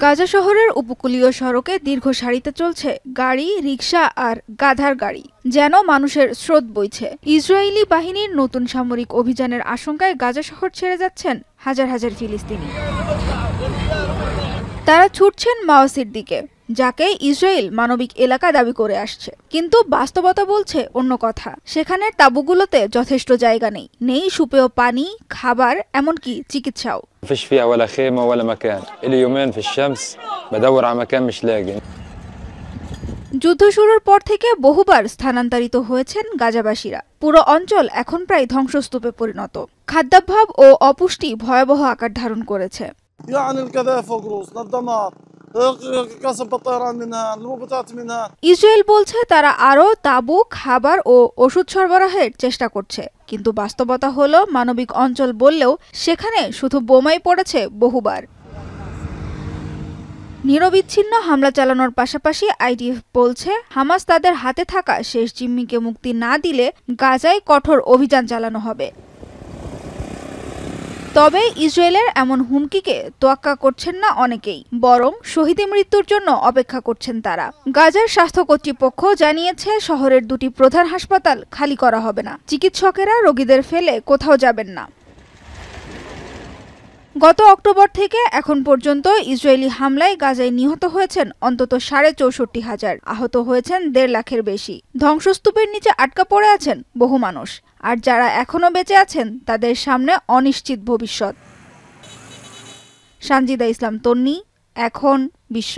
গাজা শহরের উপকূলীয় সড়কে দীর্ঘ সারিতে চলছে গাড়ি, রিকশা আর গাধার গাড়ি, যেন মানুষের স্রোত বইছে। ইসরায়েলি বাহিনীর নতুন সামরিক অভিযানের আশঙ্কায় গাজা শহর ছেড়ে যাচ্ছেন হাজার হাজার ফিলিস্তিনি। তারা ছুটছেন মাওয়াসির দিকে, যাকে ইসরায়েল মানবিক এলাকা দাবি করে আসছে। কিন্তু বাস্তবতা বলছে অন্য কথা। সেখানের তাঁবুগুলোতে যথেষ্ট জায়গা নেই, নেই সুপেয় পানি, খাবার, এমনকি চিকিৎসাও। فيش فيها ولا خيمة ولا مكان، إلي يومين في الشمس بدور على مكان مش لاقي। যুদ্ধ শুরুর পর থেকে বহুবার স্থানান্তরিত হয়েছেন গাজাবাসীরা। পুরো অঞ্চল এখন প্রায় ধ্বংসস্তূপে পরিণত। খাদ্যাভাব ও অপুষ্টি ভয়াবহ আকার ধারণ করেছে। ইসরায়েল বলছে তারা আরও তাঁবু, খাবার ও ওষুধ সরবরাহের চেষ্টা করছে, কিন্তু বাস্তবতা হলো মানবিক অঞ্চল বললেও সেখানে শুধু বোমাই পড়েছে বহুবার। নিরবিচ্ছিন্ন হামলা চালানোর পাশাপাশি আইডিএফ বলছে হামাস তাদের হাতে থাকা শেষ জিম্মিকে মুক্তি না দিলে গাজায় কঠোর অভিযান চালানো হবে। তবে ইসরায়েলের এমন হুমকিকে তোয়াক্কা করছেন না অনেকেই, বরং শহীদ মৃত্যুর জন্য অপেক্ষা করছেন তারা। গাজার স্বাস্থ্য কর্তৃপক্ষ জানিয়েছে শহরের দুটি প্রধান হাসপাতাল খালি করা হবে না। চিকিৎসকেরা রোগীদের ফেলে কোথাও যাবেন না। গত অক্টোবর থেকে এখন পর্যন্ত ইসরায়েলি হামলায় গাজায় নিহত হয়েছেন অন্তত 64,500, আহত হয়েছেন 1.5 লাখের বেশি। ধ্বংসস্তূপের নিচে আটকা পড়ে আছেন বহু মানুষ, আর যারা এখনো বেঁচে আছেন তাদের সামনে অনিশ্চিত ভবিষ্যৎ। সানজিদা ইসলাম তন্নি, এখন বিশ্ব।